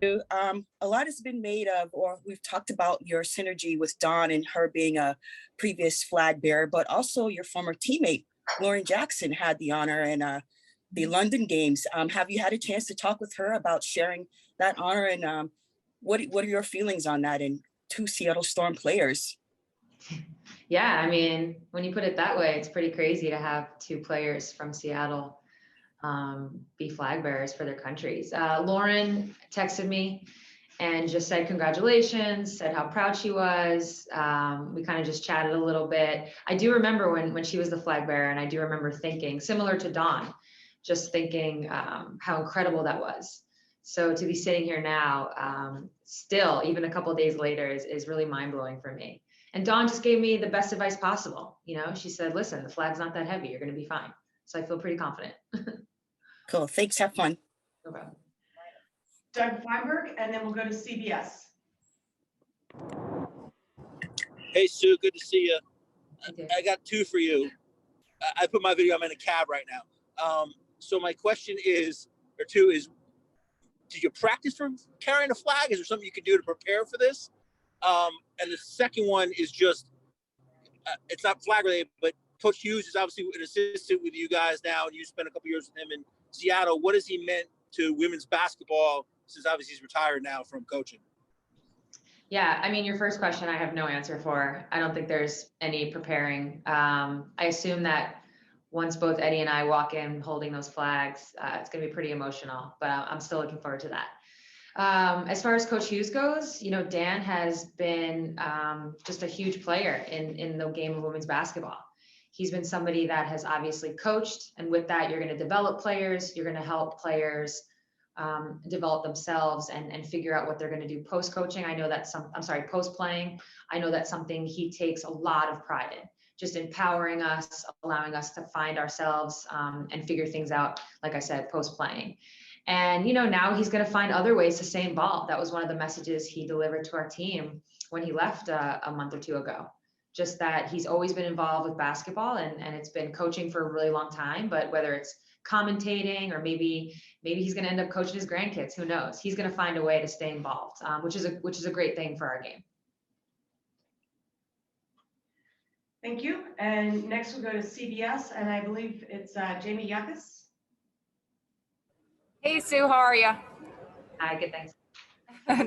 A lot has been made of, or we've talked about your synergy with Dawn and her being a previous flag bearer, but also your former teammate, Lauren Jackson, had the honor in the London Games. Have you had a chance to talk with her about sharing that honor, and what are your feelings on that, and two Seattle Storm players? Yeah, I mean, when you put it that way, it's pretty crazy to have two players from Seattle be flag bearers for their countries. Lauren texted me and just said congratulations, said how proud she was. We kind of just chatted a little bit. I do remember when she was the flag bearer, and I do remember thinking, similar to Dawn, just thinking how incredible that was. So to be sitting here now, still, even a couple of days later, is really mind-blowing for me. And Dawn just gave me the best advice possible. You know, she said, listen, the flag's not that heavy. You're going to be fine. So I feel pretty confident. Cool. Thanks. Have fun. No problem. Doug Feinberg, and then we'll go to CBS. Hey, Sue, good to see you. I got two for you. I put my video, I'm in a cab right now. So my question is, did you practice for carrying a flag? Is there something you can do to prepare for this? And the second one is just, it's not flag related, but Coach Hughes is obviously an assistant with you guys now, and you spent a couple years with him in Seattle. What has he meant to women's basketball since obviously he's retired now from coaching? Yeah, I mean, your first question I have no answer for. I don't think there's any preparing. I assume that once both Eddie and I walk in holding those flags, it's going to be pretty emotional, but I'm still looking forward to that. As far as Coach Hughes goes, you know, Dan has been just a huge player in the game of women's basketball. He's been somebody that has obviously coached, and with that, you're going to develop players, you're going to help players develop themselves and figure out what they're going to do post-coaching. I know that post-playing. I know that's something he takes a lot of pride in, just empowering us, allowing us to find ourselves and figure things out, like I said, post-playing. And, you know, now he's going to find other ways to stay involved. That was one of the messages he delivered to our team when he left a month or two ago. Just that he's always been involved with basketball, and it's been coaching for a really long time, but whether it's commentating or maybe he's going to end up coaching his grandkids, who knows? He's going to find a way to stay involved, which is a great thing for our game. Thank you. And next we'll go to CBS, and I believe it's Jamie Yakas. Hey, Sue, how are you? Hi, good, thanks.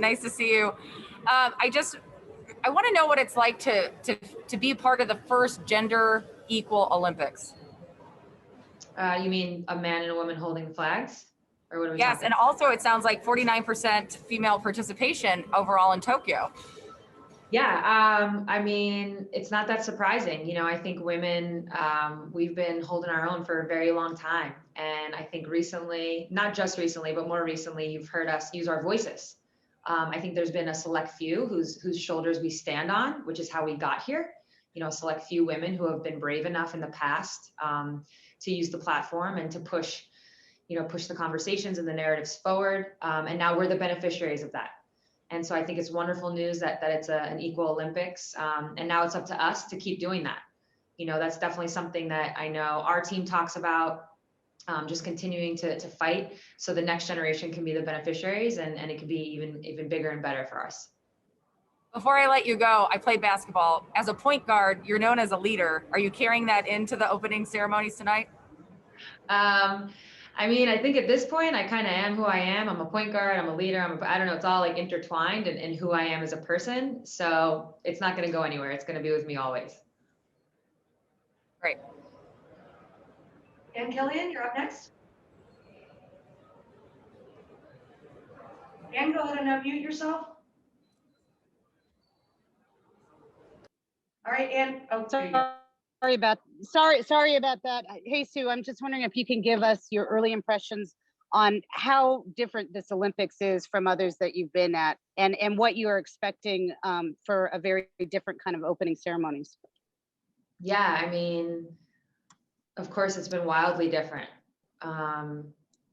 Nice to see you. I want to know what it's like to be part of the first gender equal Olympics. You mean a man and a woman holding the flags? Or what are we Yes, talking? and also it sounds like 49% female participation overall in Tokyo. Yeah, I mean, it's not that surprising. You know, I think women, we've been holding our own for a very long time. And I think recently, not just recently, but more recently, you've heard us use our voices. I think there's been a select few whose shoulders we stand on, which is how we got here. You know, a select few women who have been brave enough in the past to use the platform and to push the conversations and the narratives forward. And now we're the beneficiaries of that. And so I think it's wonderful news that it's an equal Olympics. And now it's up to us to keep doing that. You know, that's definitely something that I know our team talks about, just continuing to fight so the next generation can be the beneficiaries, and it can be even bigger and better for us. Before I let you go, I played basketball. As a point guard, you're known as a leader. Are you carrying that into the opening ceremonies tonight? I mean, I think at this point, I kind of am who I am. I'm a point guard, I'm a leader, I don't know, it's all like intertwined in who I am as a person. So it's not going to go anywhere. It's going to be with me always. Great. Ann Killian, you're up next. Ann, go ahead and unmute yourself. All right, Ann. Oh, Sorry about that. Hey, Sue, I'm just wondering if you can give us your early impressions on how different this Olympics is from others that you've been at, and what you are expecting for a very different kind of opening ceremonies. Yeah, I mean, of course, it's been wildly different.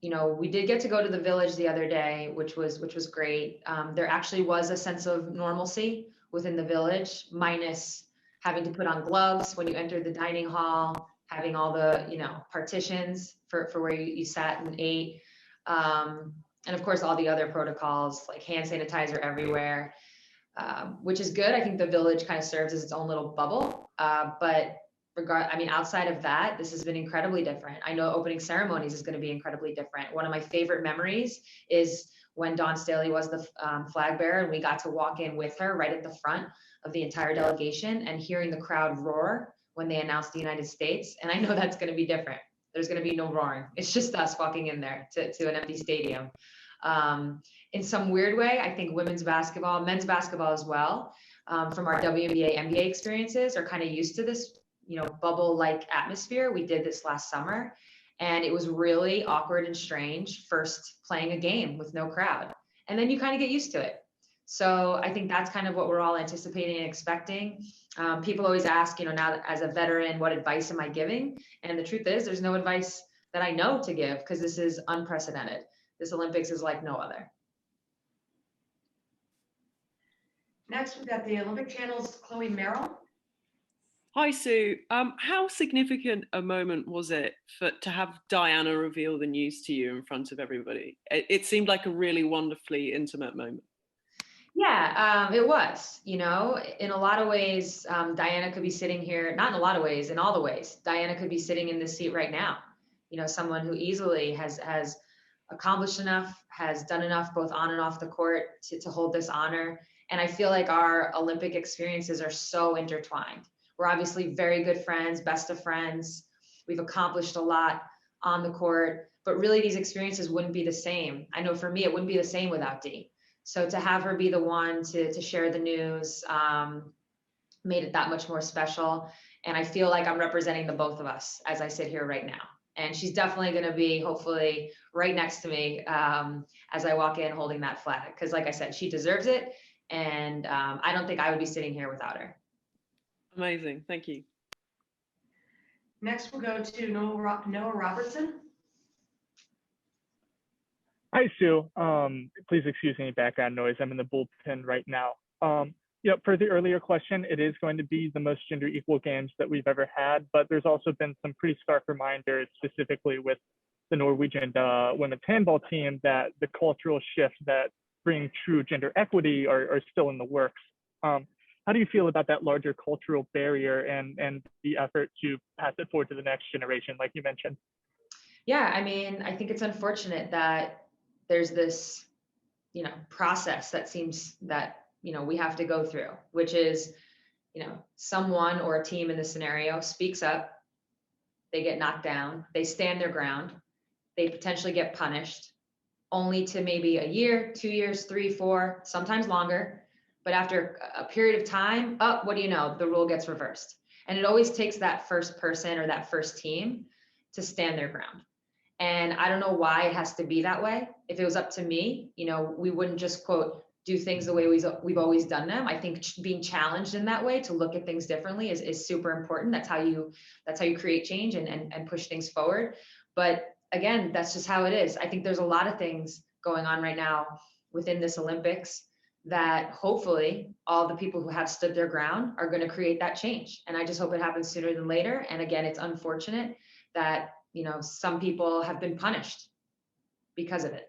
You know, we did get to go to the village the other day, which was great. There actually was a sense of normalcy within the village, minus having to put on gloves when you entered the dining hall, having all the, you know, partitions for where you sat and ate. And of course, all the other protocols like hand sanitizer everywhere, which is good. I think the village kind of serves as its own little bubble. But outside of that, this has been incredibly different. I know opening ceremonies is going to be incredibly different. One of my favorite memories is when Dawn Staley was the flag bearer, and we got to walk in with her right at the front of the entire delegation and hearing the crowd roar when they announced the United States. And I know that's going to be different. There's going to be no roaring. It's just us walking in there to an empty stadium. In some weird way, I think women's basketball, men's basketball as well, from our WNBA, NBA experiences are kind of used to this, bubble-like atmosphere. We did this last summer, and it was really awkward and strange first playing a game with no crowd. And then you kind of get used to it. So I think that's kind of what we're all anticipating and expecting. People always ask, now that as a veteran, what advice am I giving? And the truth is, there's no advice that I know to give because this is unprecedented. This Olympics is like no other. Next, we've got the Olympic Channel's Chloe Merrill. Hi, Sue. How significant a moment was it to have Diana reveal the news to you in front of everybody? It seemed like a really wonderfully intimate moment. Yeah, it was, in a lot of ways, Diana could be sitting here, not in a lot of ways, in all the ways, Diana could be sitting in this seat right now. Someone who easily has accomplished enough, has done enough both on and off the court to hold this honor. And I feel like our Olympic experiences are so intertwined. We're obviously very good friends, best of friends. We've accomplished a lot on the court, but really these experiences wouldn't be the same. I know for me, it wouldn't be the same without Dee. So to have her be the one to share the news made it that much more special. And I feel like I'm representing the both of us as I sit here right now. And she's definitely going to be hopefully right next to me as I walk in holding that flag. Because like I said, she deserves it. And I don't think I would be sitting here without her. Amazing. Thank you. Next, we'll go to Noah Robertson. Hi, Sue. Please excuse any background noise. I'm in the bullpen right now. For the earlier question, it is going to be the most gender equal games that we've ever had, but there's also been some pretty stark reminders, specifically with the Norwegian women's handball team, that the cultural shift that bring true gender equity are still in the works. How do you feel about that larger cultural barrier and the effort to pass it forward to the next generation, like you mentioned? Yeah, I think it's unfortunate that there's this, process that seems that, we have to go through, which is, someone or a team in this scenario speaks up, they get knocked down, they stand their ground, they potentially get punished, only to maybe a year, 2 years, 3, 4, sometimes longer. But after a period of time, what do you know? The rule gets reversed. And it always takes that first person or that first team to stand their ground. And I don't know why it has to be that way. If it was up to me, we wouldn't just quote, do things the way we've always done them. I think being challenged in that way to look at things differently is super important. That's how you create change and push things forward. But again, that's just how it is. I think there's a lot of things going on right now within this Olympics that hopefully all the people who have stood their ground are going to create that change. And I just hope it happens sooner than later. And again, it's unfortunate that, some people have been punished because of it.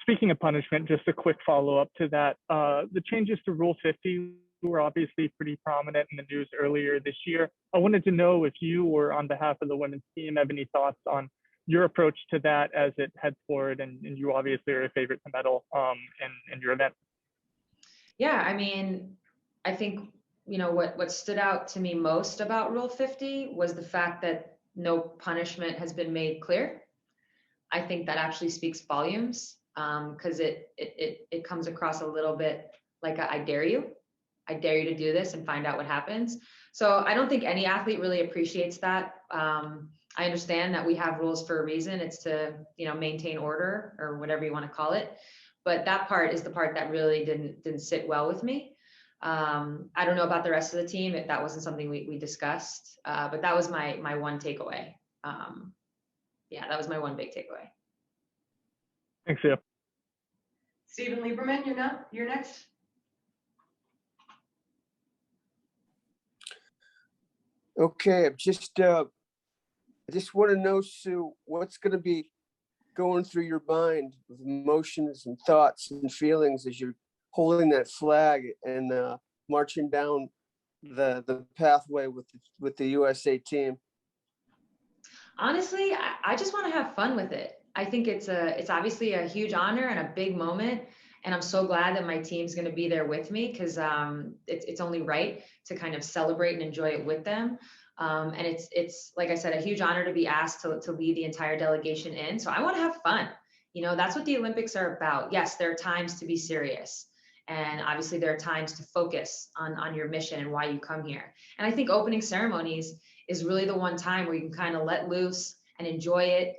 Speaking of punishment, just a quick follow-up to that. The changes to Rule 50 were obviously pretty prominent in the news earlier this year. I wanted to know if you, or on behalf of the women's team, have any thoughts on your approach to that as it heads forward, and you obviously are a favorite to medal in your event. Yeah, I think, what stood out to me most about Rule 50 was the fact that no punishment has been made clear. I think that actually speaks volumes because it comes across a little bit like I dare you to do this and find out what happens. So I don't think any athlete really appreciates that. I understand that we have rules for a reason. It's to, maintain order or whatever you want to call it. But that part is the part that really didn't sit well with me. I don't know about the rest of the team if that wasn't something we discussed, but that was my one takeaway. That was my one big takeaway. Thanks, Sue. Stephen Lieberman, you're next. Okay, I just want to know, Sue, what's going to be going through your mind with emotions and thoughts and feelings as you're holding that flag and marching down the pathway with the USA team? Honestly, I just want to have fun with it. I think it's obviously a huge honor and a big moment. And I'm so glad that my team's going to be there with me, because it's only right to kind of celebrate and enjoy it with them. And it's like I said, a huge honor to be asked to lead the entire delegation in. So I want to have fun. You know, that's what the Olympics are about. Yes, there are times to be serious. And obviously there are times to focus on your mission and why you come here. And I think opening ceremonies is really the one time where you can kind of let loose and enjoy it,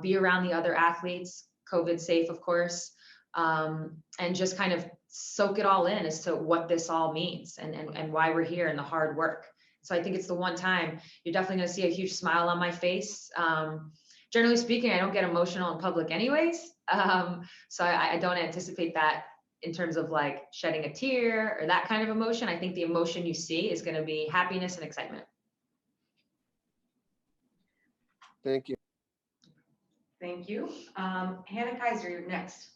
be around the other athletes, COVID safe, of course, and just kind of soak it all in as to what this all means and why we're here and the hard work. So I think it's the one time you're definitely going to see a huge smile on my face. Generally speaking, I don't get emotional in public anyways. So I don't anticipate that in terms of like shedding a tear or that kind of emotion. I think the emotion you see is going to be happiness and excitement. Thank you. Thank you. Hannah Kaiser, you're next.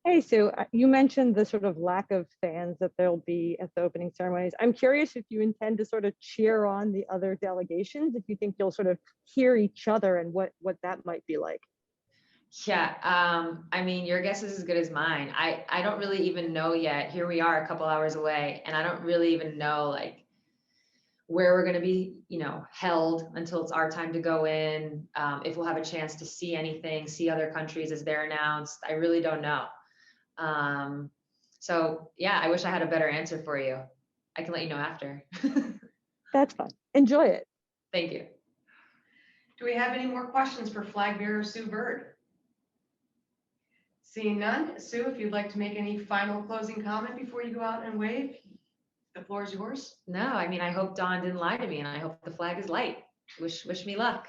Hey, Sue, you mentioned the sort of lack of fans that there'll be at the opening ceremonies. I'm curious if you intend to sort of cheer on the other delegations, if you think you'll sort of hear each other and what that might be like. Yeah, I mean, your guess is as good as mine. I don't really even know yet. Here we are a couple hours away, and I don't really even know like where we're going to be, you know, held until it's our time to go in. If we'll have a chance to see anything, see other countries as they're announced, I really don't know. So yeah, I wish I had a better answer for you. I can let you know after. That's fine. Enjoy it. Thank you. Do we have any more questions for flag bearer Sue Bird? Seeing none, Sue, if you'd like to make any final closing comment before you go out and wave, the floor is yours. No, I mean, I hope Dawn didn't lie to me, and I hope the flag is light. Wish me luck.